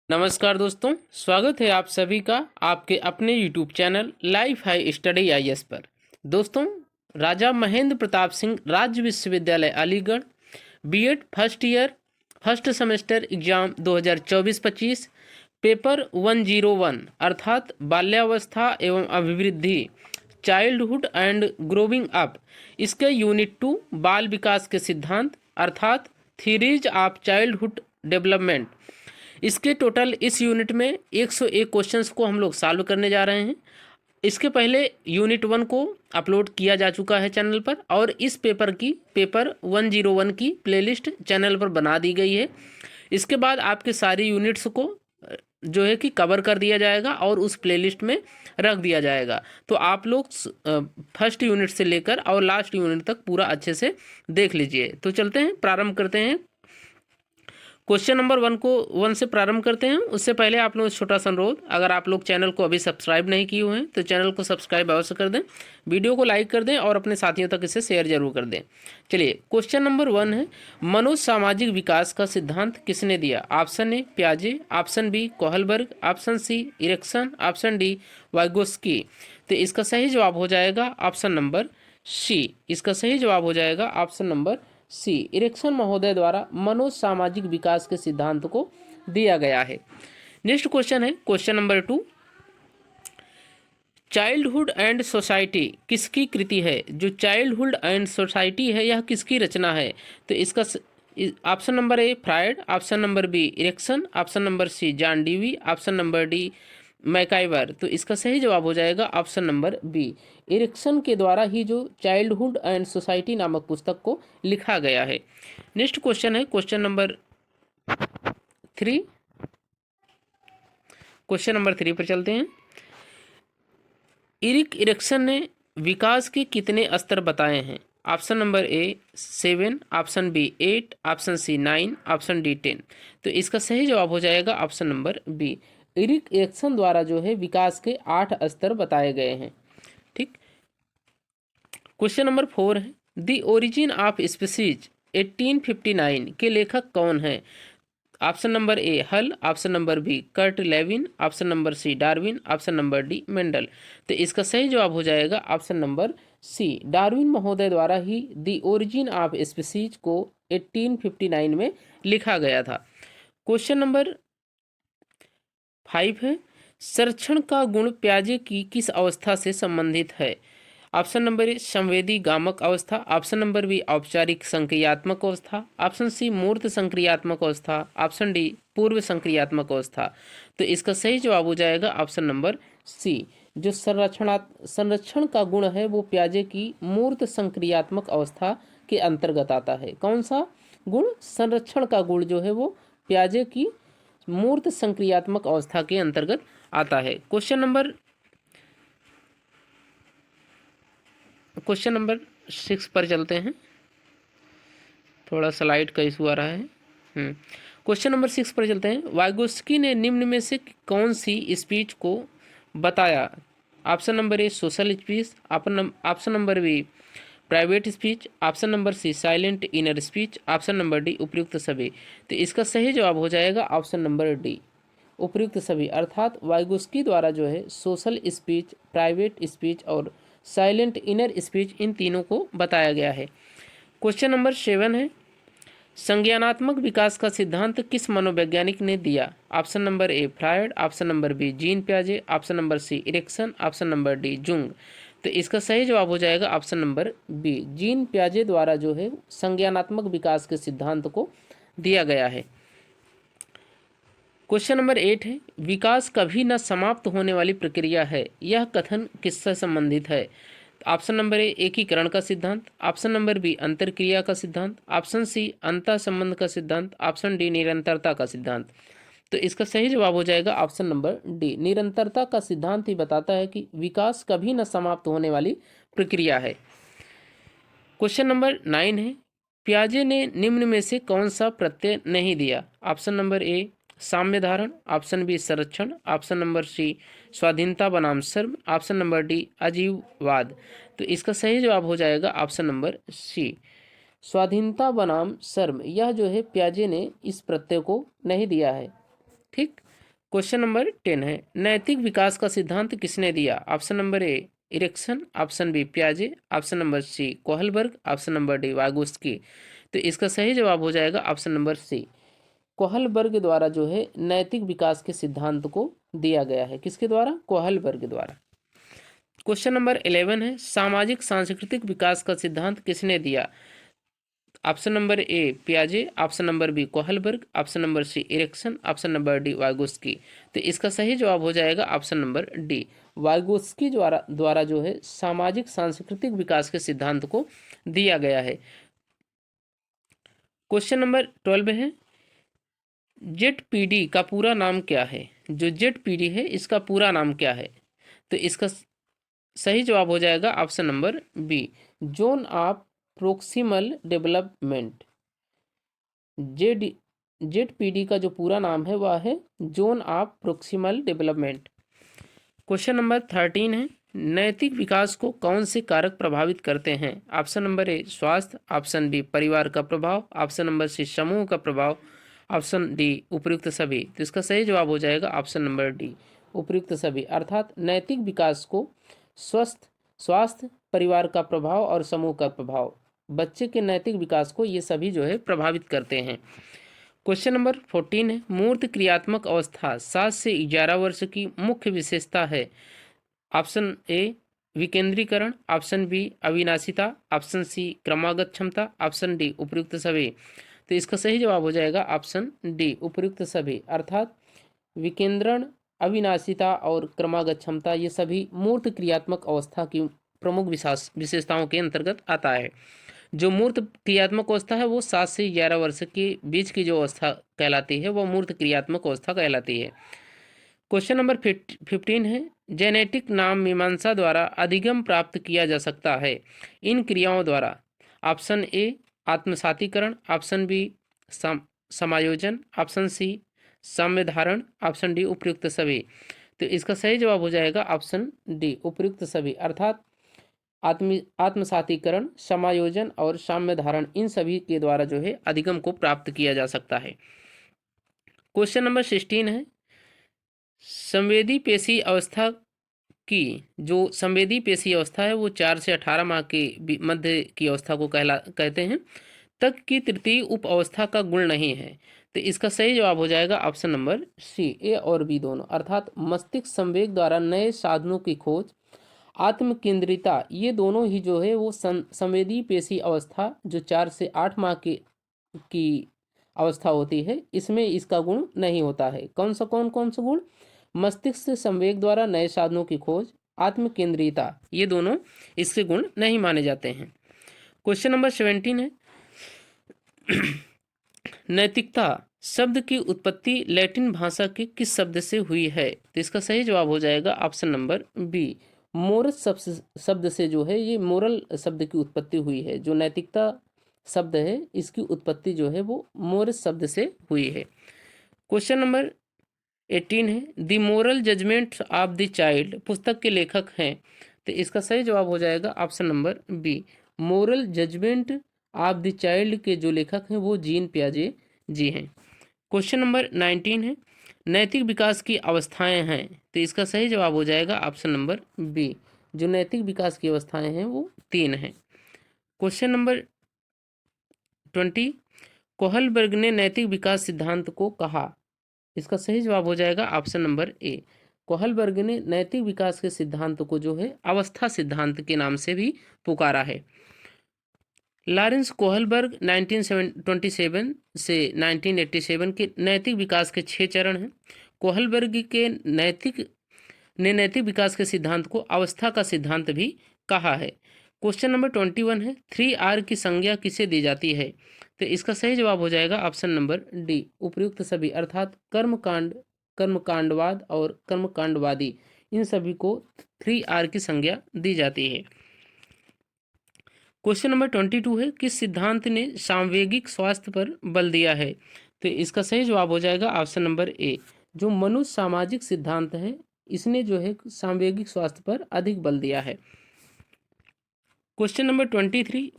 नमस्कार दोस्तों, स्वागत है आप सभी का आपके अपने YouTube channel life high study IAS पर। दोस्तों, राजा महेंद्र प्रताप सिंह राज्य विश्वविद्यालय Aligarh BEd first year first semester exam 2024-25 paper 101 अर्थात बाल्यावस्था एवं अभिवृद्धि चाइल्डहुड एंड ग्रोविंग अप, इसके यूनिट 2 बाल विकास के सिद्धांत अर्थात थीरीज ऑफ चाइल्डहुड डेवलपमेंट, इसके टोटल इस यूनिट में 101 क्वेश्चंस को हम लोग सॉल्व करने जा रहे हैं। इसके पहले यूनिट 1 को अपलोड किया जा चुका है चैनल पर और इस पेपर 101 की प्लेलिस्ट चैनल पर बना दी गई है। इसके बाद आपके सारे यूनिट्स को जो है कि कवर कर दिया जाएगा और उस प्लेलिस्ट में रख दिया जाएगा। तो आप लोग फर्स्ट यूनिट से लेकर और लास्ट यूनिट तक पूरा अच्छे से देख लीजिए। तो चलते हैं, प्रारंभ करते हैं। क्वेश्चन नंबर 1 से प्रारंभ करते हैं। उससे पहले आप लोग छोटा सा अनुरोध, अगर आप लोग चैनल को अभी सब्सक्राइब नहीं किए हुए हैं तो चैनल को सब्सक्राइब अवश्य कर दें, वीडियो को लाइक कर दें और अपने साथियों तक इसे शेयर जरूर कर दें। चलिए, क्वेश्चन नंबर 1 है, मनोसामाजिक विकास का सिद्धांत किसने दिया? ऑप्शन ए पियाजे, option B Kohlberg, option C Erikson, option D Vygotsky. तो इसका सही जवाब हो जाएगा ऑप्शन नंबर सी। इसका सही जवाब हो जाएगा ऑप्शन नंबर सी, इरिक्सन महोदय द्वारा मनोसामाजिक विकास के सिद्धांत को दिया गया है। नेक्स्ट क्वेश्चन है question number 2, childhood and society किसकी कृति है? जो चाइल्डहुड एंड सोसाइटी है यह किसकी रचना है? तो इसका option number A Freud, option number B Erikson, option number C John Dewey, option number D MacIver. तो इसका सही जवाब हो जाएगा ऑप्शन नंबर बी, इरिक्सन के द्वारा ही जो चाइल्डहुड एंड सोसाइटी नामक पुस्तक को लिखा गया है। नेक्स्ट क्वेश्चन है क्वेश्चन नंबर 3। क्वेश्चन नंबर 3 पर चलते हैं। इरिक्सन ने विकास के कितने स्तर बताए हैं? Option number A 7, option B 8, option C 9, option D 10। तो इसका सही जवाब हो जाएगा ऑप्शन नंबर बी, इरिक्सन द्वारा जो है विकास के 8 स्तर बताए गए हैं। ठीक। क्वेश्चन नंबर 4 है, द ओरिजिन ऑफ स्पीसीज 1859 के लेखक कौन है? Option number A Hull, option number B Kurt Lewin, option number C Darwin, option number D Mendel. तो इसका सही जवाब हो जाएगा ऑप्शन नंबर सी, डार्विन महोदय द्वारा ही द ओरिजिन ऑफ स्पीसीज को 1859 में लिखा गया था। क्वेश्चन नंबर 5 है, संरक्षण का गुण प्याजे की किस अवस्था से संबंधित है? ऑप्शन नंबर ए संवेदी गामक अवस्था, ऑप्शन नंबर बी औपचारिक संक्रियात्मक अवस्था, ऑप्शन सी मूर्त संक्रियात्मक अवस्था, ऑप्शन डी पूर्व संक्रियात्मक अवस्था। तो इसका सही जवाब हो जाएगा ऑप्शन नंबर सी, जो संरक्षण का गुण है वो प्याजे की मूर्त संक्रियात्मक अवस्था के अंतर्गत आता है। कौन सा गुण? संरक्षण का गुण जो है वो प्याजे की मूर्त संक्रियात्मक अवस्था के अंतर्गत आता है। क्वेश्चन नंबर 6 पर चलते हैं। थोड़ा स्लाइड का इशू आ रहा है। क्वेश्चन नंबर 6 पर चलते हैं। वाइगोस्की ने निम्न में से कौन सी स्पीच को बताया? Option number A social speech, option number B private speech, option number C silent inner speech, option number D उपयुक्त सभी। तो इसका सही जवाब हो जाएगा ऑप्शन नंबर डी, उपयुक्त सभी। अर्थात वाइगोस्की द्वारा जो है सोशल स्पीच, प्राइवेट स्पीच और साइलेंट इनर स्पीच, इन तीनों को बताया गया है। क्वेश्चन नंबर 7 है, संज्ञानात्मक विकास का सिद्धांत किस मनोवैज्ञानिक ने दिया? Option number A Freud, option number B Jean पियाजे, option number C Erikson, option number D Jung. तो इसका सही जवाब हो जाएगा ऑप्शन नंबर बी, जीन पियाजे द्वारा जो है संज्ञानात्मक विकास के सिद्धांत को दिया गया है। क्वेश्चन नंबर 8 है, विकास कभी न समाप्त होने वाली प्रक्रिया है, यह कथन किससे संबंधित है? ऑप्शन नंबर ए एकीकरण का सिद्धांत, ऑप्शन नंबर बी अंतरक्रिया का सिद्धांत, ऑप्शन सी अंतः संबंध का सिद्धांत, ऑप्शन डी निरंतरता का सिद्धांत। तो इसका सही जवाब हो जाएगा ऑप्शन नंबर डी, निरंतरता का सिद्धांत ही बताता है कि विकास कभी न समाप्त होने वाली प्रक्रिया है। क्वेश्चन नंबर 9 है, पियाजे ने निम्न में से कौन सा प्रत्यय नहीं दिया? ऑप्शन नंबर ए साम्य धारण, ऑप्शन बी संरक्षण, ऑप्शन नंबर सी स्वाधीनता बनाम श्रम, ऑप्शन नंबर डी अजीववाद। तो इसका सही जवाब हो जाएगा ऑप्शन नंबर सी, स्वाधीनता बनाम श्रम। यह जो है पियाजे ने इस प्रत्यय को नहीं दिया है। ठीक। क्वेश्चन नंबर 10 है, नैतिक विकास का सिद्धांत किसने दिया? Option number A Erikson, option B पियाजे, option number C Kohlberg, option number D Vygotsky. तो इसका सही जवाब हो जाएगा ऑप्शन नंबर सी, कोहलबर्ग द्वारा जो है नैतिक विकास के सिद्धांत को दिया गया है। किसके द्वारा? कोहलबर्ग द्वारा। क्वेश्चन नंबर 11 है, सामाजिक सांस्कृतिक विकास का सिद्धांत किसने दिया? ऑप्शन नंबर ए पियाजे, option number B Kohlberg, option number C Erikson, option number D Vygotsky. तो इसका सही जवाब हो जाएगा ऑप्शन नंबर डी, वागोस्की द्वारा जो है सामाजिक सांस्कृतिक विकास के सिद्धांत को दिया गया है। क्वेश्चन नंबर 12 है, जेडपीडी का पूरा नाम क्या है? जो जेडपीडी है इसका पूरा नाम क्या है? तो इसका सही जवाब हो जाएगा option number B, zone of proximal development. ZPD का जो पूरा नाम है वह है zone of proximal development. Question number 13 है, नैतिक विकास को कौन से कारक प्रभावित करते हैं? ऑप्शन नंबर ए स्वास्थ्य, ऑप्शन बी परिवार का प्रभाव, ऑप्शन नंबर सी समूह का प्रभाव, ऑप्शन डी उपयुक्त सभी। तो इसका सही जवाब हो जाएगा ऑप्शन नंबर डी, उपयुक्त सभी। अर्थात नैतिक विकास को स्वास्थ्य, परिवार का प्रभाव और समूह का प्रभाव, बच्चे के नैतिक विकास को ये सभी जो है प्रभावित करते हैं। क्वेश्चन नंबर 14 है, मूर्त क्रियात्मक अवस्था 7 से 11 वर्ष की मुख्य विशेषता है। ऑप्शन ए विकेंद्रीकरण, ऑप्शन बी अविनाशिता, ऑप्शन सी क्रमागत क्षमता, ऑप्शन डी उपयुक्त सभी। तो इसका सही जवाब हो जाएगा ऑप्शन डी, उपयुक्त सभी। अर्थात विकेंद्रण, अविनाशिता और क्रमागत क्षमता ये सभी मूर्त क्रियात्मक अवस्था की प्रमुख विशेषताओं के अंतर्गत आता है। जो मूर्त क्रियात्मक अवस्था है वो 7 से 11 वर्ष के बीच की जो अवस्था कहलाती है वो मूर्त क्रियात्मक अवस्था कहलाती है। क्वेश्चन नंबर 15 है, जेनेटिक नाम मीमांसा द्वारा अधिगम प्राप्त किया जा सकता है इन क्रियाओं द्वारा। ऑप्शन ए आत्मसातीकरण, ऑप्शन बी समायोजन, ऑप्शन सी साम्य धारण, ऑप्शन डी उपयुक्त सभी। तो इसका सही जवाब हो जाएगा ऑप्शन डी, उपयुक्त सभी। अर्थात आत्मसातीकरण, समायोजन और साम्य धारण इन सभी के द्वारा जो है अधिगम को प्राप्त किया जा सकता है। क्वेश्चन नंबर 16 है, संवेदी पेशी अवस्था की जो संवेदी पेशी अवस्था है वो 4 से 18 माह के मध्य की अवस्था को कहते हैं, तक की तृतीय उप अवस्था का गुण नहीं है। तो इसका सही जवाब हो जाएगा ऑप्शन नंबर सी, ए और बी दोनों। अर्थात मस्तिष्क संवेग द्वारा नए साधनों की खोज, आत्म केंद्रिता, ये दोनों ही जो है वो संवेदी पेशी अवस्था जो 4 से 8 माह की अवस्था होती है इसमें इसका गुण नहीं होता है। कौन सा गुण? मस्तिष्क से संवेग द्वारा नए साधनों की खोज, आत्म केंद्रिता, ये दोनों इसके गुण नहीं माने जाते हैं। क्वेश्चन नंबर 17 है, नैतिकता शब्द की उत्पत्ति लैटिन भाषा के किस शब्द से हुई है? तो इसका सही जवाब हो जाएगा ऑप्शन नंबर बी, मोरस शब्द से जो है ये मोरल शब्द की उत्पत्ति हुई है। जो नैतिकता शब्द है इसकी उत्पत्ति जो है वो मोरस शब्द से हुई है। क्वेश्चन नंबर 18 है, the moral judgement of the child पुस्तक के लेखक हैं। तो इसका सही जवाब हो जाएगा option number B, moral judgement of the child के जो लेखक हैं वो जीन पियाजे जी हैं। क्वेश्चन नंबर 19 है, नैतिक विकास की अवस्थाएं हैं। तो इसका सही जवाब हो जाएगा ऑप्शन नंबर बी, जो नैतिक विकास की अवस्थाएं हैं वो 3 हैं। क्वेश्चन नंबर 20, कोहलबर्ग ने नैतिक विकास सिद्धांत को कहा। इसका सही जवाब हो जाएगा ऑप्शन नंबर ए, कोहलबर्ग ने नैतिक विकास के सिद्धांत को जो है अवस्था सिद्धांत के नाम से भी पुकारा है। लॉरेंस कोहलबर्ग 1927 से 1987 के नैतिक विकास के 6 चरण हैं। कोहलबर्ग के नैतिक विकास के सिद्धांत को अवस्था का सिद्धांत भी कहा है। क्वेश्चन नंबर 21 है, 3R की संज्ञा किसे दी जाती है? तो इसका सही जवाब हो जाएगा ऑप्शन नंबर डी, उपयुक्त सभी। अर्थात कर्मकांडवाद और कर्मकांडवादी इन सभी को 3R की संज्ञा दी जाती है। क्वेश्चन नंबर 22 है, किस सिद्धांत ने सामवेगिक स्वास्थ्य पर बल दिया है? तो इसका सही जवाब हो जाएगा ऑप्शन नंबर ए, जो मनुष्य सामाजिक सिद्धांत है इसने जो है सामवेगिक स्वास्थ्य पर अधिक बल दिया है। क्वेश्चन नंबर 23,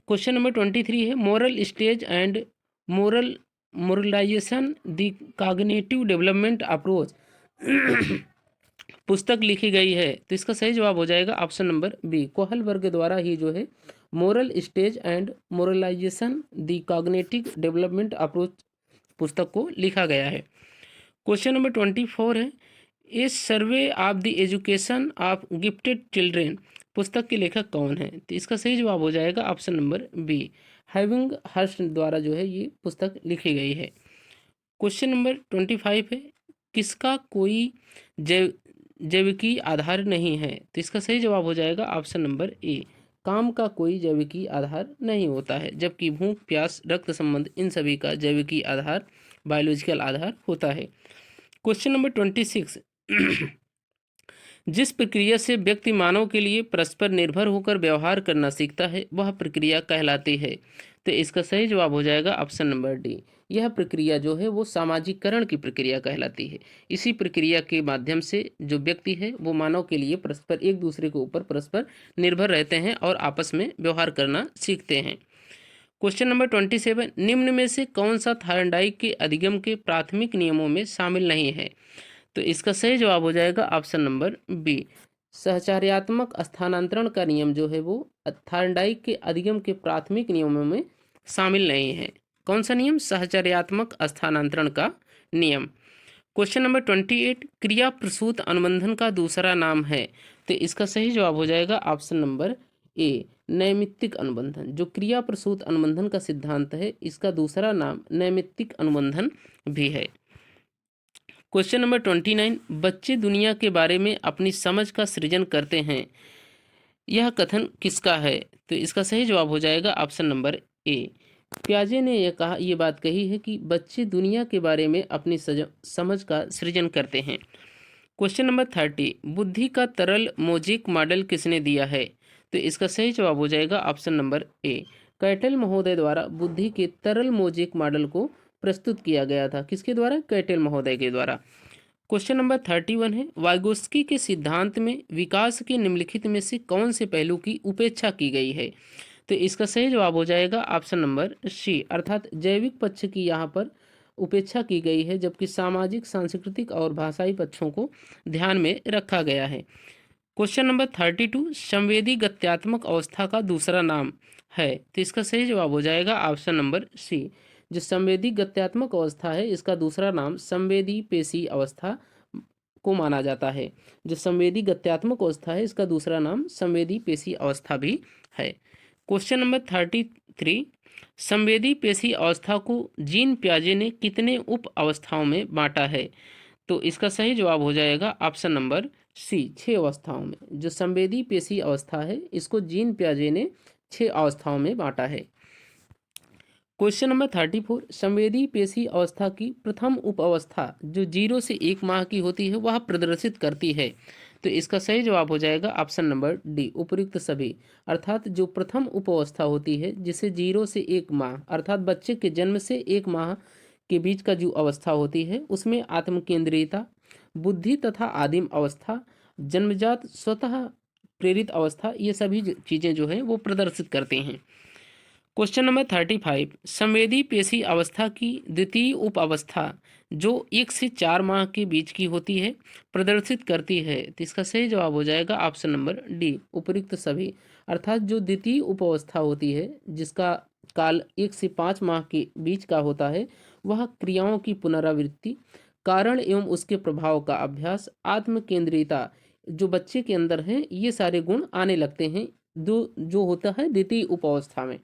क्वेश्चन नंबर 23 है, moral stage and moral moralization the cognitive development approach पुस्तक लिखी गई है? तो इसका सही जवाब हो जाएगा ऑप्शन नंबर बी, कोहल वर्ग द्वारा ही जो है moral stage and moralization the cognitive development approach पुस्तक को लिखा गया है। क्वेश्चन नंबर 24 है, a survey of the education of gifted children पुस्तक के लेखक कौन है? तो इसका सही जवाब हो जाएगा option number B, Havighurst द्वारा जो है ये पुस्तक लिखी गई है। क्वेश्चन नंबर 25 है, किसका कोई जैविकीय आधार नहीं है? तो इसका सही जवाब हो जाएगा ऑप्शन नंबर ए, काम का कोई जैविकीय आधार नहीं होता है, जबकि भूख, प्यास, रक्त संबंध इन सभी का जैविकीय आधार, बायोलॉजिकल आधार होता है। क्वेश्चन नंबर 26, जिस प्रक्रिया से व्यक्ति मानव के लिए परस्पर निर्भर होकर व्यवहार करना सीखता है वह प्रक्रिया कहलाती है? तो इसका सही जवाब हो जाएगा ऑप्शन नंबर डी, यह प्रक्रिया जो है वो सामाजिकरण की प्रक्रिया कहलाती है। इसी प्रक्रिया के माध्यम से जो व्यक्ति है वो मानव के लिए परस्पर एक दूसरे के ऊपर परस्पर निर्भर रहते हैं और आपस में व्यवहार करना सीखते हैं। क्वेश्चन नंबर 27, निम्न में से कौन सा थायरॉइड के अधिगम के प्राथमिक नियमों में शामिल नहीं है? तो इसका सही जवाब हो जाएगा ऑप्शन नंबर बी, सहचर्यात्मक स्थानांतरण का नियम जो है वो थायरॉइड के अधिगम के प्राथमिक नियमों में शामिल नहीं है। कौन सा नियम? सहचर्यात्मक स्थानांतरण का नियम। क्वेश्चन नंबर 28, क्रिया प्रसूत अनुबंधन का दूसरा नाम है? तो इसका सही जवाब हो जाएगा ऑप्शन नंबर ए, नैमित्तिक अनुबंधन। जो क्रिया प्रसूत अनुबंधन का सिद्धांत है इसका दूसरा नाम नैमित्तिक अनुबंधन भी है। क्वेश्चन नंबर 29, बच्चे दुनिया के बारे में अपनी समझ का सृजन करते हैं, यह कथन किसका है? तो इसका सही जवाब हो जाएगा ऑप्शन नंबर ए, पियाजे ने ये बात कही है कि बच्चे दुनिया के बारे में अपनी समझ का सृजन करते हैं। क्वेश्चन नंबर 30, बुद्धि का तरल मोजेक मॉडल किसने दिया है? तो इसका सही जवाब हो जाएगा ऑप्शन नंबर ए, कैटल महोदय द्वारा बुद्धि के तरल मोजेक मॉडल को प्रस्तुत किया गया था। किसके द्वारा? कैटल महोदय के द्वारा। क्वेश्चन नंबर 31 है, वाइगोत्स्की के सिद्धांत में विकास के निम्नलिखित में से कौन से पहलू की उपेक्षा की गई है? तो इसका सही जवाब हो जाएगा ऑप्शन नंबर सी, अर्थात जैविक पक्ष की यहाँ पर उपेक्षा की गई है, जबकि सामाजिक, सांस्कृतिक और भाषाई पक्षों को ध्यान में रखा गया है। क्वेश्चन नंबर 32, संवेदी गत्यात्मक अवस्था का दूसरा नाम है? तो इसका सही जवाब हो जाएगा ऑप्शन नंबर सी, जो संवेदी गत्यात्मक अवस्था है इसका दूसरा नाम संवेदी पेशी अवस्था को माना जाता है। जो संवेदी गत्यात्मक अवस्था है इसका दूसरा नाम संवेदी पेशी अवस्था भी है। क्वेश्चन नंबर 33, संवेदी पेशी अवस्था को जीन पियाजे ने कितने उप अवस्थाओं में बांटा है? तो इसका सही जवाब हो जाएगा ऑप्शन नंबर सी, 6 अवस्थाओं में। जो संवेदी पेशी अवस्था है इसको जीन पियाजे ने 6 अवस्थाओं में बांटा है। क्वेश्चन नंबर 34, संवेदी पेशी अवस्था की प्रथम उप अवस्था जो 0 से 1 माह की होती है वह प्रदर्शित करती है? तो इसका सही जवाब हो जाएगा ऑप्शन नंबर डी, उपयुक्त सभी। अर्थात जो प्रथम उप अवस्था होती है जिसे 0 से 1 माह अर्थात बच्चे के जन्म से 1 माह के बीच का जो अवस्था होती है उसमें आत्मकेंद्रियता, बुद्धि तथा आदिम अवस्था, जन्मजात स्वतः प्रेरित अवस्था, ये सभी चीज़ें जो है वो प्रदर्शित करते हैं। क्वेश्चन नंबर 35, संवेदी पेशी अवस्था की द्वितीय उप अवस्था जो 1 से 4 माह के बीच की होती है प्रदर्शित करती है? तो इसका सही जवाब हो जाएगा ऑप्शन नंबर डी, उपयुक्त सभी। अर्थात जो द्वितीय उप अवस्था होती है जिसका काल 1 से 5 माह के बीच का होता है वह क्रियाओं की पुनरावृत्ति, कारण एवं उसके प्रभाव का अभ्यास, आत्म केंद्रियता जो बच्चे के अंदर है ये सारे गुण आने लगते हैं जो होता है द्वितीय उप अवस्था में।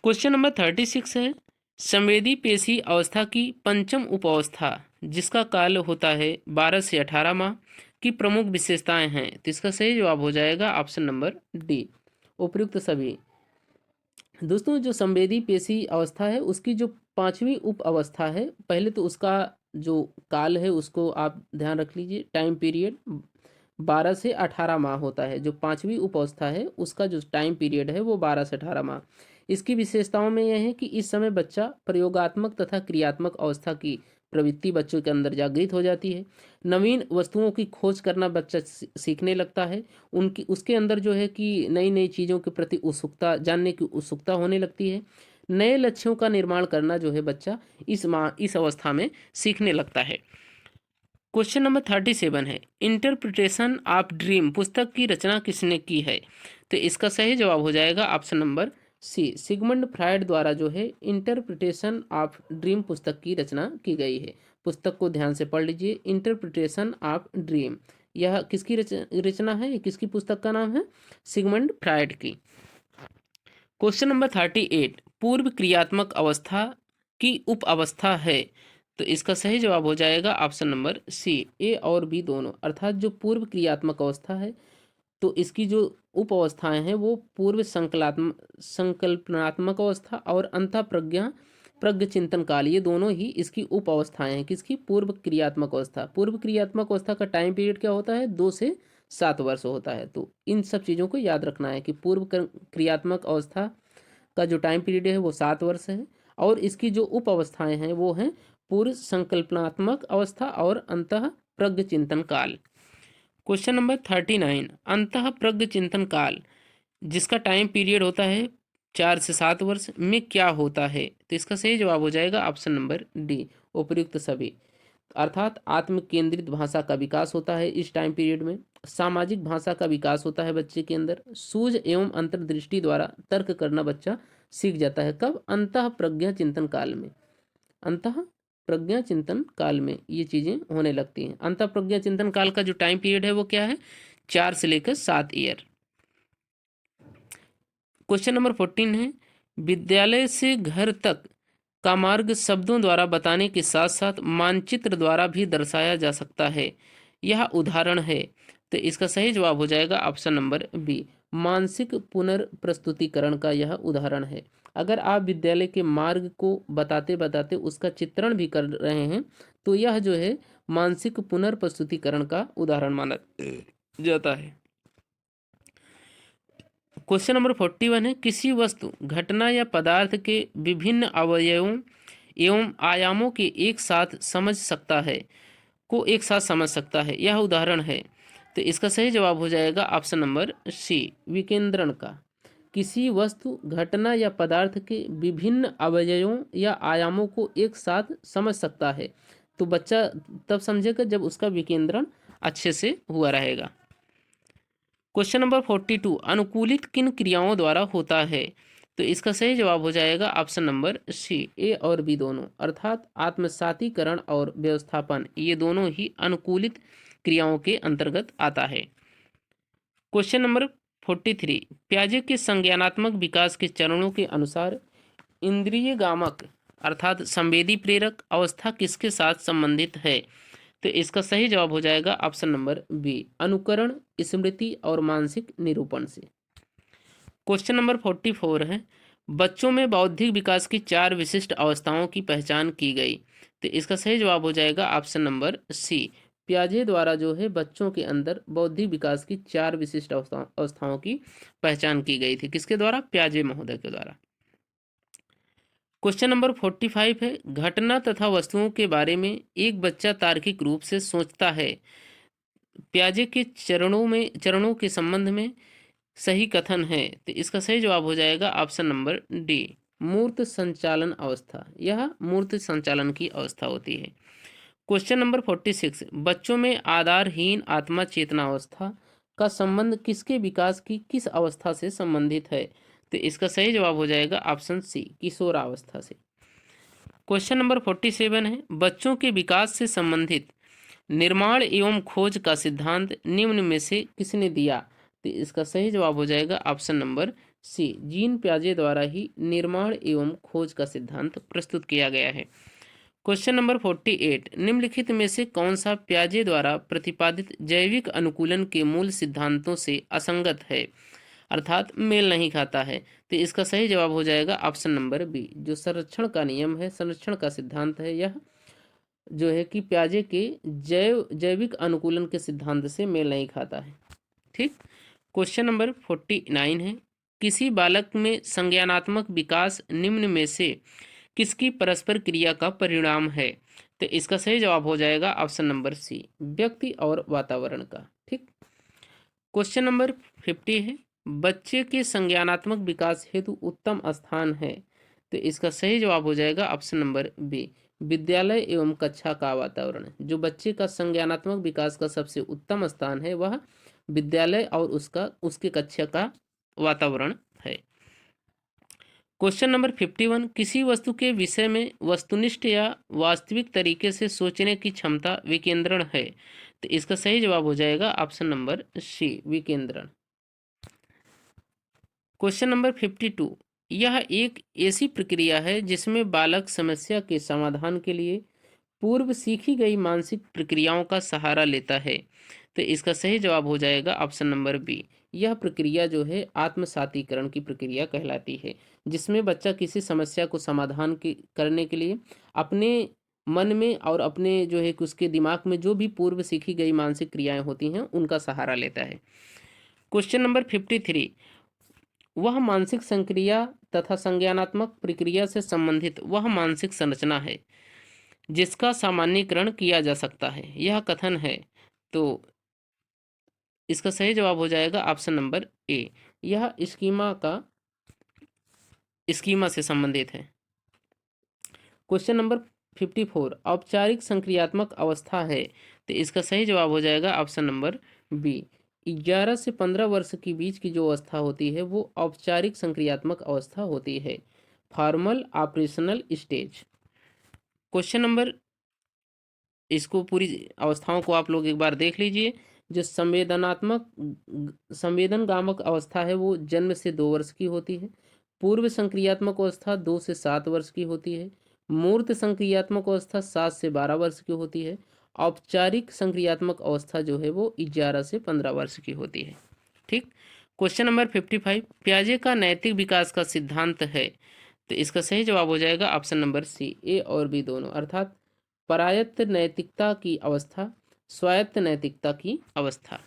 क्वेश्चन नंबर 36 है, संवेदी पेशी अवस्था की पंचम उप अवस्था जिसका काल होता है 12 से 18 माह की प्रमुख विशेषताएं हैं? तो इसका सही जवाब हो जाएगा ऑप्शन नंबर डी, उपयुक्त सभी। दोस्तों जो संवेदी पेशी अवस्था है उसकी जो 5वीं उप अवस्था है, पहले तो उसका जो काल है उसको आप ध्यान रख लीजिए, टाइम पीरियड 12 से 18 माह होता है। जो 5वीं उप अवस्था है उसका जो टाइम पीरियड है वो 12 से 18 माह। इसकी विशेषताओं में यह है कि इस समय बच्चा प्रयोगात्मक तथा क्रियात्मक अवस्था की प्रवृत्ति बच्चों के अंदर जागृत हो जाती है। नवीन वस्तुओं की खोज करना बच्चा सीखने लगता है। उसके अंदर जो है कि नई नई चीज़ों के प्रति उत्सुकता, जानने की उत्सुकता होने लगती है। नए लक्ष्यों का निर्माण करना जो है बच्चा इस अवस्था में सीखने लगता है। क्वेश्चन नंबर 37 है, इंटरप्रिटेशन ऑफ ड्रीम पुस्तक की रचना किसने की है? तो इसका सही जवाब हो जाएगा option number C, Sigmund Freud द्वारा जो है इंटरप्रिटेशन ऑफ ड्रीम पुस्तक की रचना की गई है। पुस्तक को ध्यान से पढ़ लीजिए, इंटरप्रिटेशन ऑफ ड्रीम, यह किसकी रचना है, ये किसकी पुस्तक का नाम है? सिगमंड फ्रायड की। क्वेश्चन नंबर 38, पूर्व क्रियात्मक अवस्था की उप अवस्था है। तो इसका सही जवाब हो जाएगा ऑप्शन नंबर सी, ए और बी दोनों। अर्थात जो पूर्व क्रियात्मक अवस्था है तो इसकी जो उप अवस्थाएं हैं वो पूर्व संकल्पनात्मक अवस्था और अंतः प्रज्ञ चिंतन काल, ये दोनों ही इसकी उप अवस्थाएं हैं। किसकी? पूर्व क्रियात्मक अवस्था। पूर्व क्रियात्मक अवस्था का टाइम पीरियड क्या होता है? 2 से 7 वर्ष होता है। तो इन सब चीज़ों को याद रखना है कि पूर्व क्रियात्मक अवस्था का जो टाइम पीरियड है वो 7 वर्ष है, और इसकी जो उप अवस्थाएं हैं वो हैं पूर्व संकल्पनात्मक अवस्था और अंतः प्रज्ञ चिंतन काल। क्वेश्चन नंबर 39, अंतः प्रज्ञ चिंतन काल जिसका टाइम पीरियड होता है 4 से 7 वर्ष में क्या होता है? तो इसका सही जवाब हो जाएगा ऑप्शन नंबर डी, उपर्युक्त सभी। अर्थात आत्म केंद्रित भाषा का विकास होता है इस टाइम पीरियड में, सामाजिक भाषा का विकास होता है बच्चे के अंदर, सूझ एवं अंतर्दृष्टि द्वारा तर्क करना बच्चा सीख जाता है। कब? अंतः प्रज्ञा चिंतन काल में। अंतः प्रज्ञा चिंतन काल में ये चीजें होने लगती हैं। अंतः प्रज्ञा चिंतन काल का जो टाइम पीरियड है वो क्या है? 4 से लेकर 7 ईयर। क्वेश्चन नंबर 14 है, विद्यालय से घर तक का मार्ग शब्दों द्वारा बताने के साथ साथ मानचित्र द्वारा भी दर्शाया जा सकता है, यह उदाहरण है। तो इसका सही जवाब हो जाएगा ऑप्शन नंबर बी, मानसिक पुनर्प्रस्तुतिकरण का यह उदाहरण है। अगर आप विद्यालय के मार्ग को बताते बताते उसका चित्रण भी कर रहे हैं तो यह जो है मानसिक पुनर्प्रस्तुतिकरण का उदाहरण माना जाता है। क्वेश्चन नंबर 41 है, किसी वस्तु, घटना या पदार्थ के विभिन्न अवयवों एवं आयामों के एक साथ समझ सकता है, यह उदाहरण है। तो इसका सही जवाब हो जाएगा ऑप्शन नंबर सी, विकेंद्रण का। किसी वस्तु, घटना या पदार्थ के विभिन्न अवयवों या आयामों को एक साथ समझ सकता है तो बच्चा तब समझेगा जब उसका विकेंद्रण अच्छे से हुआ रहेगा। क्वेश्चन नंबर 42, अनुकूलित किन क्रियाओं द्वारा होता है? तो इसका सही जवाब हो जाएगा ऑप्शन नंबर सी, ए और बी दोनों। अर्थात आत्मसातीकरण और व्यवस्थापन, ये दोनों ही अनुकूलित क्रियाओं के अंतर्गत आता है। क्वेश्चन नंबर 43, प्याजे के संज्ञानात्मक विकास के चरणों के अनुसार इंद्रिय गामक अर्थात संवेदी प्रेरक अवस्था किसके साथ संबंधित है? तो इसका सही जवाब हो जाएगा ऑप्शन नंबर बी, अनुकरण, स्मृति और मानसिक निरूपण से। क्वेश्चन नंबर 44 है, बच्चों में बौद्धिक विकास की 4 विशिष्ट अवस्थाओं की पहचान की गई। तो इसका सही जवाब हो जाएगा ऑप्शन नंबर सी, प्याजे द्वारा जो है बच्चों के अंदर बौद्धिक विकास की 4 विशिष्ट अवस्थाओं की पहचान की गई थी। किसके द्वारा? प्याजे महोदय के द्वारा। क्वेश्चन नंबर 45 है, घटना तथा वस्तुओं के बारे में एक बच्चा तार्किक रूप से सोचता है, प्याजे के चरणों के संबंध में सही कथन है। तो इसका सही जवाब हो जाएगा ऑप्शन नंबर डी, मूर्त संचालन अवस्था, यह मूर्त संचालन की अवस्था होती है। क्वेश्चन नंबर 46, बच्चों में आधारहीन आत्मा चेतना अवस्था का संबंध किसके विकास की किस अवस्था से संबंधित है? तो इसका सही जवाब हो जाएगा ऑप्शन सी, किशोरावस्था से। क्वेश्चन नंबर 47 है, बच्चों के विकास से संबंधित निर्माण एवं खोज का सिद्धांत निम्न में से किसने दिया? तो इसका सही जवाब हो जाएगा ऑप्शन नंबर सी, जीन प्याजे द्वारा ही निर्माण एवं खोज का सिद्धांत प्रस्तुत किया गया है। क्वेश्चन नंबर 48, निम्नलिखित में से कौन सा प्याजे द्वारा प्रतिपादित जैविक अनुकूलन के मूल सिद्धांतों से असंगत है, अर्थात मेल नहीं खाता है? तो इसका सही जवाब हो जाएगा ऑप्शन नंबर बी, जो संरक्षण का नियम है, संरक्षण का सिद्धांत है, यह जो है कि प्याजे के जैविक अनुकूलन के सिद्धांत से मेल नहीं खाता है। ठीक। क्वेश्चन नंबर 49 है, किसी बालक में संज्ञानात्मक विकास निम्न में से किसकी परस्पर क्रिया का परिणाम है? तो इसका सही जवाब हो जाएगा ऑप्शन नंबर सी, व्यक्ति और वातावरण का। ठीक। क्वेश्चन नंबर 50 है, बच्चे के संज्ञानात्मक विकास हेतु उत्तम स्थान है, तो इसका सही जवाब हो जाएगा ऑप्शन नंबर बी, विद्यालय एवं कक्षा का वातावरण। जो बच्चे का संज्ञानात्मक विकास का सबसे उत्तम स्थान है वह विद्यालय और उसके कक्षा का वातावरण है। क्वेश्चन नंबर 51, किसी वस्तु के विषय में वस्तुनिष्ठ या वास्तविक तरीके से सोचने की क्षमता विकेंद्रण है। तो इसका सही जवाब हो जाएगा ऑप्शन नंबर सी, विकेंद्रण। क्वेश्चन नंबर 52, यह एक ऐसी प्रक्रिया है जिसमें बालक समस्या के समाधान के लिए पूर्व सीखी गई मानसिक प्रक्रियाओं का सहारा लेता है। तो इसका सही जवाब हो जाएगा ऑप्शन नंबर बी, यह प्रक्रिया जो है आत्मसातीकरण की प्रक्रिया कहलाती है, जिसमें बच्चा किसी समस्या को समाधान करने के लिए अपने मन में और अपने जो है उसके दिमाग में जो भी पूर्व सीखी गई मानसिक क्रियाएं होती हैं उनका सहारा लेता है। क्वेश्चन नंबर 53, वह मानसिक संक्रिया तथा संज्ञानात्मक प्रक्रिया से संबंधित वह मानसिक संरचना है जिसका सामान्यीकरण किया जा सकता है, यह कथन है। तो इसका सही जवाब हो जाएगा ऑप्शन नंबर ए, यह स्कीमा से संबंधित है। क्वेश्चन नंबर 54, औपचारिक संक्रियात्मक अवस्था है। तो इसका सही जवाब हो जाएगा ऑप्शन नंबर बी, 11 से 15 वर्ष के बीच की जो अवस्था होती है वो औपचारिक संक्रियात्मक अवस्था होती है, formal operational stage. Question number, इसको पूरी अवस्थाओं को आप लोग एक बार देख लीजिए। जो संवेदनगामक अवस्था है वो जन्म से 2 वर्ष की होती है। पूर्व संक्रियात्मक अवस्था 2 से 7 वर्ष की होती है। मूर्त संक्रियात्मक अवस्था 7 से 12 वर्ष की होती है। औपचारिक संक्रियात्मक अवस्था जो है वो 11 से 15 वर्ष की होती है। ठीक। क्वेश्चन नंबर 55, पियाजे का नैतिक विकास का सिद्धांत है। तो इसका सही जवाब हो जाएगा ऑप्शन नंबर सी, ए और बी दोनों, अर्थात परायत्त नैतिकता की अवस्था, स्वायत्त नैतिकता की अवस्था।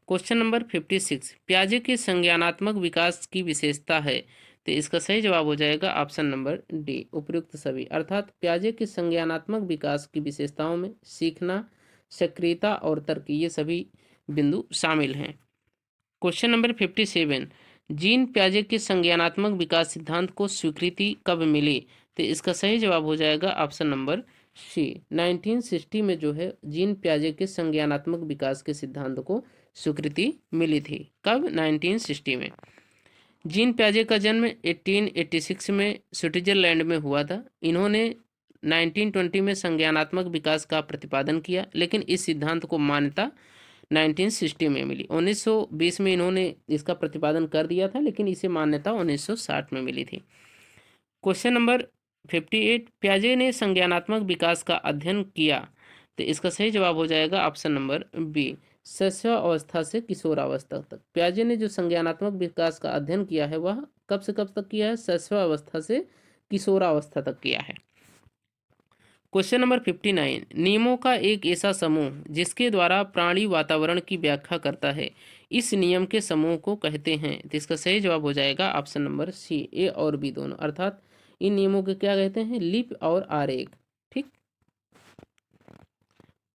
क्वेश्चन नंबर 56, पियाजे के संज्ञानात्मक विकास की विशेषता है। तो इसका सही जवाब हो जाएगा ऑप्शन नंबर डी, उपयुक्त सभी, अर्थात पियाजे के संज्ञानात्मक विकास की विशेषताओं में सीखना, सक्रियता और तर्क, ये सभी बिंदु शामिल हैं। क्वेश्चन नंबर 57, जीन पियाजे के संज्ञानात्मक विकास सिद्धांत को स्वीकृति कब मिली। तो इसका सही जवाब हो जाएगा ऑप्शन नंबर सी, 1960 में जो है जीन पियाजे के संज्ञानात्मक विकास के सिद्धांत को स्वीकृति मिली थी। कब? 1960 में। जीन पियाजे का जन्म 1886 में स्विट्जरलैंड में हुआ था। इन्होंने 1920 में संज्ञानात्मक विकास का प्रतिपादन किया, लेकिन इस सिद्धांत को मान्यता 1960 में मिली। 1920 में इन्होंने इसका प्रतिपादन कर दिया था, लेकिन इसे मान्यता 1960 में मिली थी। क्वेश्चन नंबर 58, पियाजे ने संज्ञानात्मक विकास का अध्ययन किया। तो इसका सही जवाब हो जाएगा ऑप्शन नंबर बी, शैशवावस्था से किशोरावस्था तक। पियाजे ने जो संज्ञानात्मक विकास का अध्ययन किया है वह कब से कब तक किया है? शैशवावस्था से किशोरावस्था तक किया है। क्वेश्चन नंबर 59, नियमों का एक ऐसा समूह जिसके द्वारा प्राणी वातावरण की व्याख्या करता है, इस नियम के समूह को कहते हैं। तो इसका सही जवाब हो जाएगा ऑप्शन नंबर सी, ए और बी दोनों, अर्थात इन नियमों के क्या कहते हैं? लिप और आरेख। ठीक।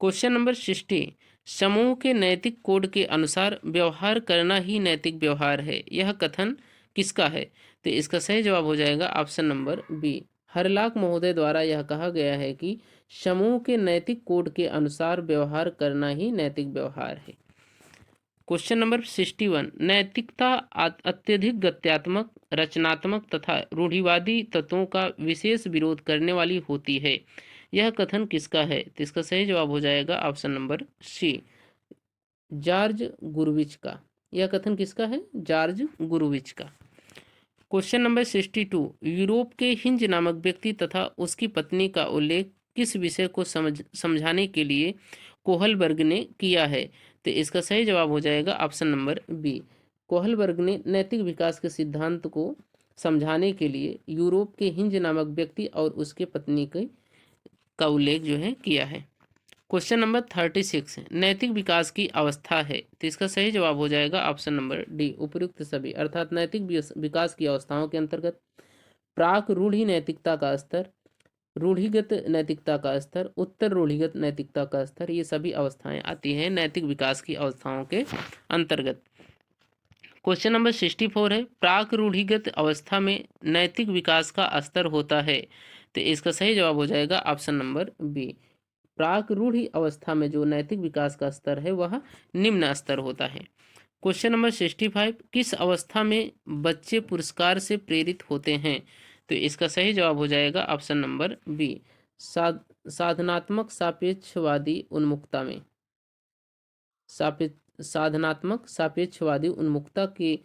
क्वेश्चन नंबर 60, समूह के नैतिक कोड के अनुसार व्यवहार करना ही नैतिक व्यवहार है, यह कथन किसका है? तो इसका सही जवाब हो जाएगा ऑप्शन नंबर बी, हरलाक महोदय द्वारा यह कहा गया है कि समूह के नैतिक कोड के अनुसार व्यवहार करना ही नैतिक व्यवहार है। क्वेश्चन नंबर 61, नैतिकता अत्यधिक गत्यात्मक, रचनात्मक तथा रूढ़िवादी तत्वों का विशेष विरोध करने वाली होती है, यह कथन किसका है? तो इसका सही जवाब हो जाएगा ऑप्शन नंबर सी, जॉर्ज गुरुविच का। यह कथन किसका है? जॉर्ज गुरुविच का। क्वेश्चन नंबर 62, यूरोप के हिंज नामक व्यक्ति तथा उसकी पत्नी का उल्लेख किस विषय को समझाने के लिए कोहलबर्ग ने किया है? तो इसका सही जवाब हो जाएगा ऑप्शन नंबर बी, कोहलबर्ग ने नैतिक विकास के सिद्धांत को समझाने के लिए यूरोप के हिंज नामक व्यक्ति और उसके पत्नी का उल्लेख जो है किया है। क्वेश्चन नंबर 36, नैतिक विकास की अवस्था है। तो इसका सही जवाब हो जाएगा ऑप्शन नंबर डी, उपयुक्त सभी, अर्थात नैतिक विकास की अवस्थाओं के अंतर्गत प्राक रूढ़ी नैतिकता का स्तर, रूढ़िगत नैतिकता का स्तर, उत्तर रूढ़िगत नैतिकता का स्तर, ये सभी अवस्थाएं आती हैं नैतिक विकास की अवस्थाओं के अंतर्गत। क्वेश्चन नंबर 64 है, प्राक रूढ़िगत अवस्था में नैतिक विकास का स्तर होता है। तो इसका सही जवाब हो जाएगा ऑप्शन नंबर बी। प्राक रूढ़ि अवस्था में जो नैतिक विकास का स्तर है वह निम्न स्तर होता है। क्वेश्चन नंबर 65, किस अवस्था में बच्चे पुरस्कार से प्रेरित होते हैं? तो इसका सही जवाब हो जाएगा ऑप्शन नंबर बी, साधनात्मक सापेक्षवादी उन्मुखता में। साधनात्मक सापेक्षवादी उन्मुखता की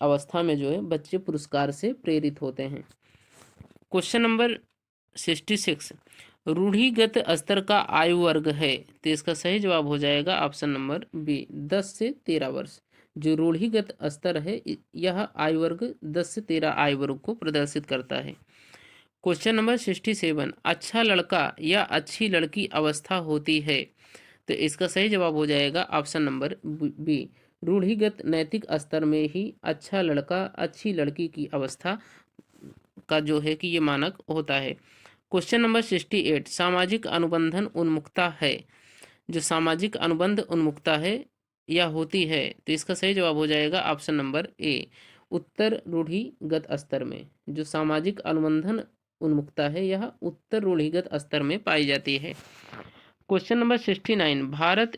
अवस्था में जो है बच्चे पुरस्कार से प्रेरित होते हैं। क्वेश्चन नंबर 66, रूढ़िगत स्तर का आयु वर्ग है। तो इसका सही जवाब हो जाएगा ऑप्शन नंबर बी, 10 से 13 वर्ष। जो रूढ़िगत स्तर है यह आयु वर्ग 10 से 13 आयु वर्ग को प्रदर्शित करता है। क्वेश्चन नंबर 67, अच्छा लड़का या अच्छी लड़की अवस्था होती है। तो इसका सही जवाब हो जाएगा ऑप्शन नंबर बी, रूढ़िगत नैतिक स्तर में ही अच्छा लड़का अच्छी लड़की की अवस्था का जो है कि ये मानक होता है। क्वेश्चन नंबर 68, सामाजिक अनुबंधन उन्मुखता है। जो सामाजिक अनुबंध उन्मुखता है या होती है, तो इसका सही जवाब हो जाएगा ऑप्शन नंबर ए, उत्तर रूढ़िगत स्तर में। जो सामाजिक अनुबंधन उन्मुखता है यह उत्तर रूढ़िगत स्तर में पाई जाती है। क्वेश्चन नंबर 69, भारत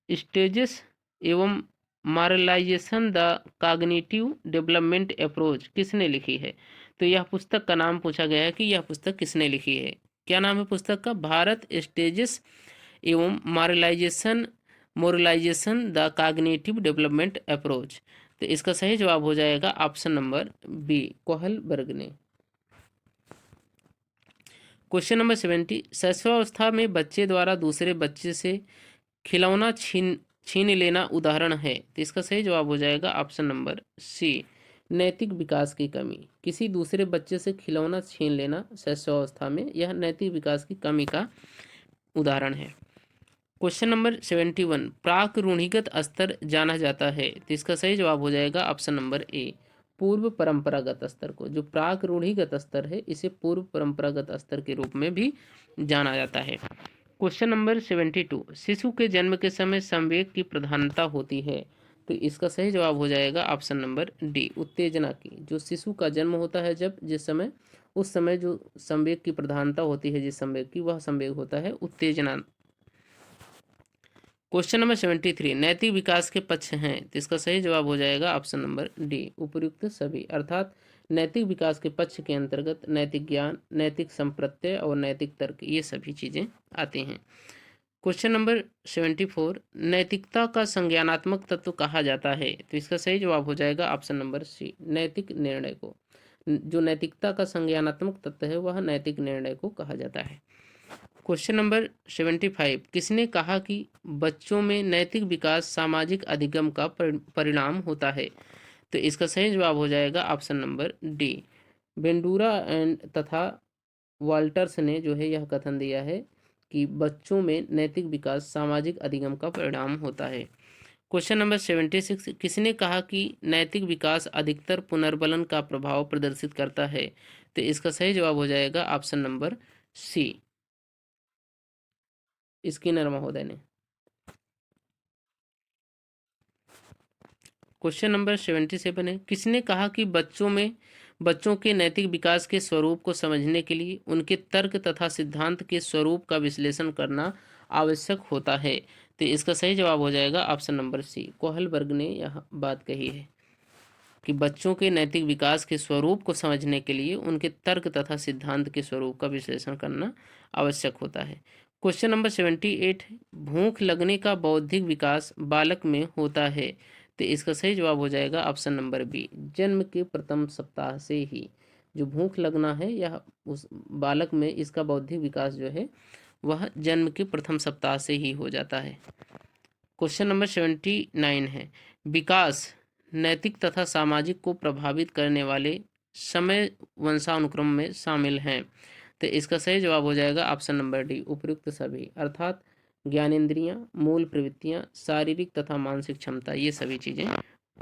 स्टेजेस एवं मॉरलाइजेशन द कॉग्निटिव डेवलपमेंट अप्रोच किसने लिखी है? तो यह पुस्तक का नाम पूछा गया है कि यह पुस्तक किसने लिखी है। क्या नाम है पुस्तक का? भारत स्टेजेस एवं मॉरलाइजेशन द कॉग्निटिव डेवलपमेंट अप्रोच। तो इसका सही जवाब हो जाएगा ऑप्शन नंबर बी, कोहलबर्ग ने। क्वेश्चन नंबर 70, शैशवावस्था में बच्चे द्वारा दूसरे बच्चे से खिलौना छीन लेना उदाहरण है। तो इसका सही जवाब हो जाएगा ऑप्शन नंबर सी, नैतिक विकास की कमी। किसी दूसरे बच्चे से खिलौना छीन लेना शैशवावस्था में यह नैतिक विकास की कमी का उदाहरण है। क्वेश्चन नंबर 71, प्राक रूढ़िगत स्तर जाना जाता है। तो इसका सही जवाब हो जाएगा ऑप्शन नंबर ए, पूर्व परंपरागत स्तर को। जो प्राक रूढ़िगत स्तर है इसे पूर्व परंपरागत स्तर के रूप में भी जाना जाता है। क्वेश्चन नंबर 72, शिशु के जन्म के समय संवेग की प्रधानता होती है। तो इसका सही जवाब हो जाएगा ऑप्शन नंबर डी, उत्तेजना की। जो शिशु का जन्म होता है जब जिस समय उस समय जो संवेग की प्रधानता होती है जिस संवेग की, वह संवेग होता है उत्तेजना। क्वेश्चन नंबर 73, नैतिक विकास के पक्ष हैं। तो इसका सही जवाब हो जाएगा ऑप्शन नंबर डी, उपयुक्त सभी। अर्थात नैतिक विकास के पक्ष के अंतर्गत नैतिक ज्ञान, नैतिक संप्रत्यय और नैतिक तर्क ये सभी चीज़ें आती हैं। क्वेश्चन नंबर 74, नैतिकता का संज्ञानात्मक तत्व कहा जाता है। तो इसका सही जवाब हो जाएगा ऑप्शन नंबर सी, नैतिक निर्णय को। जो नैतिकता का संज्ञानात्मक तत्व है वह नैतिक निर्णय को कहा जाता है। क्वेश्चन नंबर 75, किसने कहा कि बच्चों में नैतिक विकास सामाजिक अधिगम का परिणाम होता है? तो इसका सही जवाब हो जाएगा option number D, Bandura and तथा वाल्टर्स ने जो है यह कथन दिया है कि बच्चों में नैतिक विकास सामाजिक अधिगम का परिणाम होता है। क्वेश्चन नंबर 76, किसने कहा कि नैतिक विकास अधिकतर पुनर्बलन का प्रभाव प्रदर्शित करता है? तो इसका सही जवाब हो जाएगा ऑप्शन नंबर सी, स्किनर महोदय ने। क्वेश्चन नंबर 77 है, किसने कहा कि बच्चों के नैतिक विकास के स्वरूप को समझने के लिए उनके तर्क तथा सिद्धांत के स्वरूप का विश्लेषण करना आवश्यक होता है? तो इसका सही जवाब हो जाएगा ऑप्शन नंबर सी, कोहलबर्ग ने यह बात कही है कि बच्चों के नैतिक विकास के स्वरूप को समझने के लिए उनके तर्क तथा सिद्धांत के स्वरूप का विश्लेषण करना आवश्यक होता है। क्वेश्चन नंबर 78, भूख लगने का बौद्धिक विकास बालक में होता है। तो इसका सही जवाब हो जाएगा ऑप्शन नंबर बी, जन्म के प्रथम सप्ताह से ही जो भूख लगना है यह उस बालक में इसका बौद्धिक विकास जो है वह जन्म के प्रथम सप्ताह से ही हो जाता है। क्वेश्चन नंबर 79 है, विकास नैतिक तथा सामाजिक को प्रभावित करने वाले समय वंशानुक्रम में शामिल हैं। तो इसका सही जवाब हो जाएगा ऑप्शन नंबर डी, उपयुक्त सभी। अर्थात ज्ञानेंद्रियां, मूल प्रवृत्तियां, शारीरिक तथा मानसिक क्षमता ये सभी चीज़ें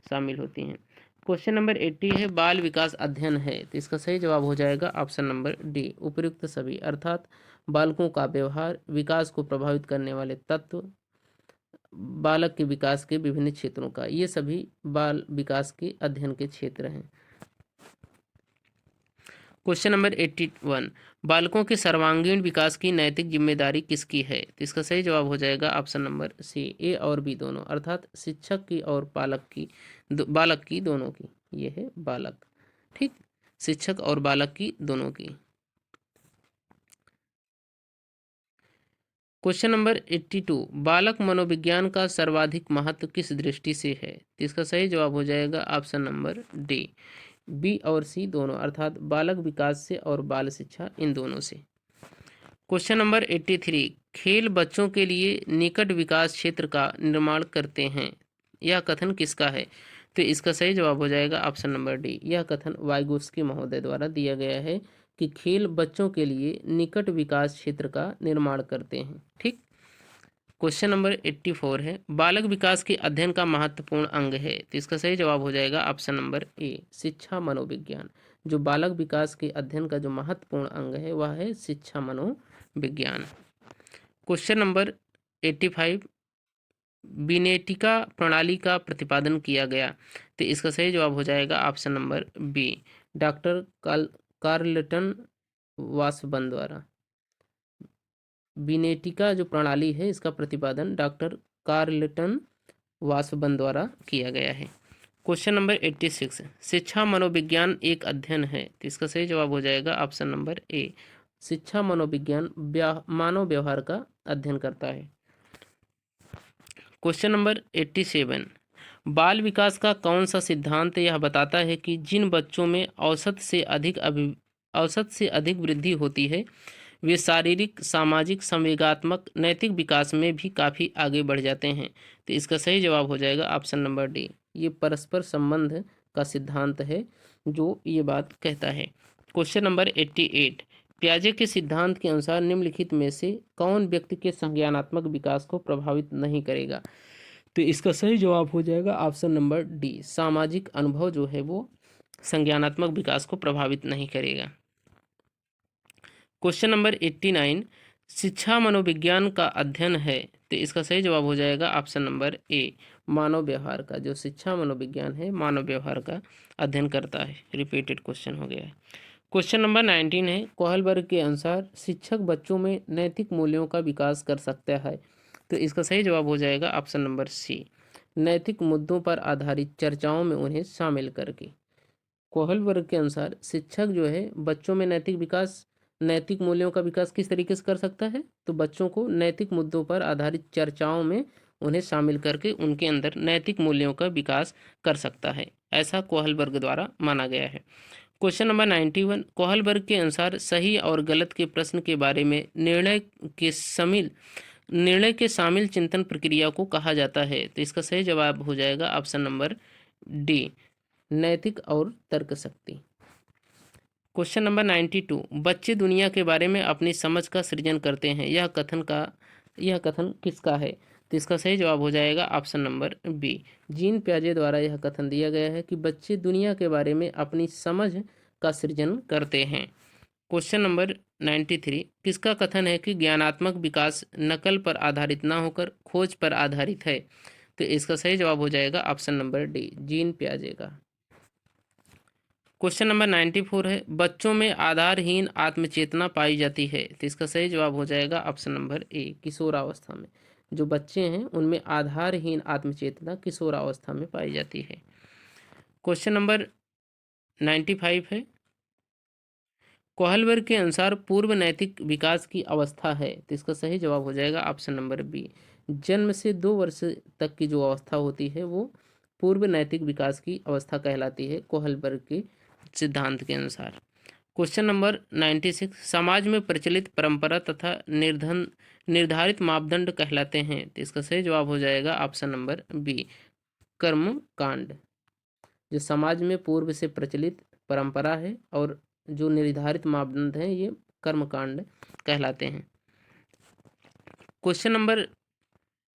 शामिल होती हैं। क्वेश्चन नंबर 80 है, बाल विकास अध्ययन है। तो इसका सही जवाब हो जाएगा ऑप्शन नंबर डी, उपयुक्त सभी। अर्थात बालकों का व्यवहार, विकास को प्रभावित करने वाले तत्व, बालक के विकास के विभिन्न क्षेत्रों का। ये सभी बाल विकास के अध्ययन के क्षेत्र हैं। क्वेश्चन नंबर 81, बालकों के सर्वांगीण विकास की नैतिक जिम्मेदारी किसकी है? तो इसका सही जवाब हो जाएगा ऑप्शन नंबर सी, ए और बी दोनों, अर्थात शिक्षक की और बालक की दोनों की। ये है बालक, ठीक, शिक्षक और बालक की दोनों की। क्वेश्चन नंबर 82, बालक मनोविज्ञान का सर्वाधिक महत्व किस दृष्टि से है? तो इसका सही जवाब हो जाएगा ऑप्शन नंबर डी, बी और सी दोनों, अर्थात बालक विकास से और बाल शिक्षा, इन दोनों से। क्वेश्चन नंबर 83, खेल बच्चों के लिए निकट विकास क्षेत्र का निर्माण करते हैं, यह कथन किसका है? तो इसका सही जवाब हो जाएगा ऑप्शन नंबर डी, यह कथन वाइगोत्स्की महोदय द्वारा दिया गया है कि खेल बच्चों के लिए निकट विकास क्षेत्र का निर्माण करते हैं, ठीक। क्वेश्चन नंबर 84 है, बालक विकास के अध्ययन का महत्वपूर्ण अंग है, तो इसका सही जवाब हो जाएगा ऑप्शन नंबर ए, शिक्षा मनोविज्ञान। जो बालक विकास के अध्ययन का जो महत्वपूर्ण अंग है वह है शिक्षा मनोविज्ञान। क्वेश्चन नंबर 85, बिनेटिका प्रणाली का प्रतिपादन किया गया, तो इसका सही जवाब हो जाएगा option number B, doctor Carleton Washburne द्वारा। बिनेटिका जो प्रणाली है इसका प्रतिपादन डॉक्टर कार्लटन वासबन द्वारा किया गया है। क्वेश्चन नंबर 86, शिक्षा मनोविज्ञान एक अध्ययन है, तो इसका सही जवाब हो जाएगा ऑप्शन नंबर ए, शिक्षा मनोविज्ञान मानव व्यवहार का अध्ययन करता है। क्वेश्चन नंबर 87, बाल विकास का कौन सा सिद्धांत यह बताता है कि जिन बच्चों में औसत से अधिक वृद्धि होती है वे शारीरिक, सामाजिक, संवेगात्मक, नैतिक विकास में भी काफ़ी आगे बढ़ जाते हैं? तो इसका सही जवाब हो जाएगा ऑप्शन नंबर डी, ये परस्पर संबंध का सिद्धांत है जो ये बात कहता है। क्वेश्चन नंबर 88, पियाजे के सिद्धांत के अनुसार निम्नलिखित में से कौन व्यक्ति के संज्ञानात्मक विकास को प्रभावित नहीं करेगा? तो इसका सही जवाब हो जाएगा ऑप्शन नंबर डी, सामाजिक अनुभव जो है वो संज्ञानात्मक विकास को प्रभावित नहीं करेगा। क्वेश्चन नंबर 89, शिक्षा मनोविज्ञान का अध्ययन है, तो इसका सही जवाब हो जाएगा ऑप्शन नंबर ए, मानव व्यवहार का। जो शिक्षा मनोविज्ञान है मानव व्यवहार का अध्ययन करता है। रिपीटेड क्वेश्चन हो गया है। क्वेश्चन नंबर 19 है, कोहलबर्ग के अनुसार शिक्षक बच्चों में नैतिक मूल्यों का विकास कर सकता है, तो इसका सही जवाब हो जाएगा ऑप्शन नंबर सी, नैतिक मुद्दों पर आधारित चर्चाओं में उन्हें शामिल करके। कोहलबर्ग के अनुसार शिक्षक जो है बच्चों में नैतिक मूल्यों का विकास किस तरीके से कर सकता है? तो बच्चों को नैतिक मुद्दों पर आधारित चर्चाओं में उन्हें शामिल करके उनके अंदर नैतिक मूल्यों का विकास कर सकता है, ऐसा कोहलबर्ग द्वारा माना गया है। क्वेश्चन नंबर 91, कोहलबर्ग के अनुसार सही और गलत के प्रश्न के बारे में निर्णय के शामिल चिंतन प्रक्रिया को कहा जाता है, तो इसका सही जवाब हो जाएगा ऑप्शन नंबर डी, नैतिक और तर्क शक्ति। क्वेश्चन नंबर 92, बच्चे दुनिया के बारे में अपनी समझ का सृजन करते हैं, यह कथन किसका है? तो इसका सही जवाब हो जाएगा ऑप्शन नंबर बी, जीन पियाजे द्वारा यह कथन दिया गया है कि बच्चे दुनिया के बारे में अपनी समझ का सृजन करते हैं। क्वेश्चन नंबर 93, किसका कथन है कि ज्ञानात्मक विकास नकल पर आधारित ना होकर खोज पर आधारित है? तो इसका सही जवाब हो जाएगा ऑप्शन नंबर डी, जीन पियाजे का। क्वेश्चन नंबर 94 है, बच्चों में आधारहीन आत्मचेतना पाई जाती है, तो इसका सही जवाब हो जाएगा ऑप्शन नंबर ए, किशोरावस्था में। जो बच्चे हैं उनमें आधारहीन आत्मचेतना किशोरावस्था में पाई जाती है। क्वेश्चन नंबर 95 है, कोहलबर्ग के अनुसार पूर्व नैतिक विकास की अवस्था है, तो इसका सही जवाब हो जाएगा ऑप्शन नंबर बी, जन्म से 2 वर्ष तक की जो अवस्था होती है वो पूर्व नैतिक विकास की अवस्था कहलाती है कोहलबर्ग के सिद्धांत के अनुसार। क्वेश्चन नंबर 96, समाज में प्रचलित परंपरा तथा निर्धारित मापदंड कहलाते हैं, तो इसका सही जवाब हो जाएगा ऑप्शन नंबर बी, कर्म कांड। जो समाज में पूर्व से प्रचलित परंपरा है और जो निर्धारित मापदंड हैं ये कर्मकांड कहलाते हैं। क्वेश्चन नंबर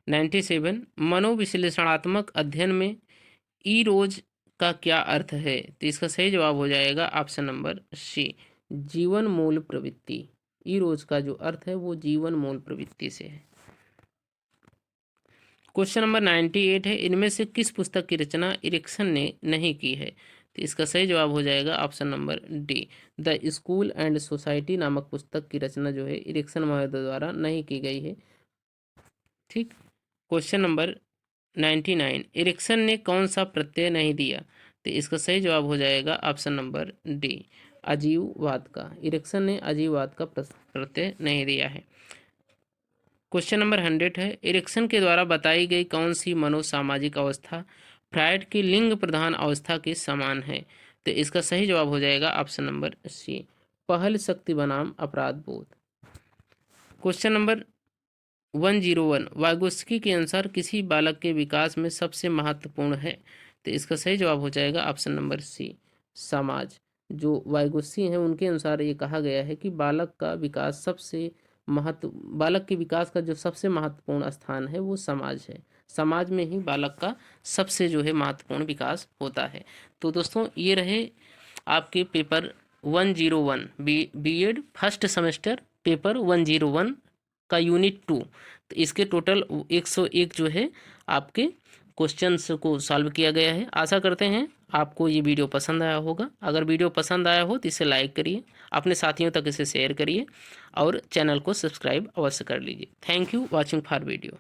97, मनोविश्लेषणात्मक अध्ययन में ईरोज का क्या अर्थ है? तो इसका सही जवाब हो जाएगा ऑप्शन नंबर सी, जीवन मूल प्रवृत्ति। ईरोज का जो अर्थ है वो जीवन मूल प्रवृत्ति से है। क्वेश्चन नंबर 98 है, इनमें से किस पुस्तक की रचना इरिक्सन ने नहीं की है? तो इसका सही जवाब हो जाएगा option number D, the school and society नामक पुस्तक की रचना जो है इरिक्सन महोदय द्वारा नहीं की गई है। ठीक। क्वेश्चन नंबर 99, इरिक्सन ने कौन सा प्रत्यय नहीं दिया? तो इसका सही जवाब हो जाएगा ऑप्शन नंबर डी, अजीववाद का। इरिक्सन ने अजीववाद का प्रत्यय नहीं दिया है। क्वेश्चन नंबर 100 है, इरिक्सन के द्वारा बताई गई कौन सी मनोसामाजिक अवस्था फ्रायड की लिंग प्रधान अवस्था के समान है? तो इसका सही जवाब हो जाएगा ऑप्शन नंबर सी, पहल शक्ति बनाम अपराध बोध। क्वेश्चन नंबर 101, वाइगोत्स्की के अनुसार किसी बालक के विकास में सबसे महत्वपूर्ण है? तो इसका सही जवाब हो जाएगा ऑप्शन नंबर सी, समाज। जो वाइगोत्स्की हैं उनके अनुसार ये कहा गया है कि बालक के विकास का जो सबसे महत्वपूर्ण स्थान है वो समाज है। समाज में ही बालक का सबसे जो है महत्वपूर्ण विकास होता है। तो दोस्तों ये रहे आपके paper 101 BEd first semester paper 101 का यूनिट 2। तो इसके टोटल 101 जो है आपके क्वेश्चंस को सॉल्व किया गया है। आशा करते हैं आपको ये वीडियो पसंद आया होगा। अगर वीडियो पसंद आया हो तो इसे लाइक करिए, अपने साथियों तक इसे शेयर करिए और चैनल को सब्सक्राइब अवश्य कर लीजिए। Thank you watching for video.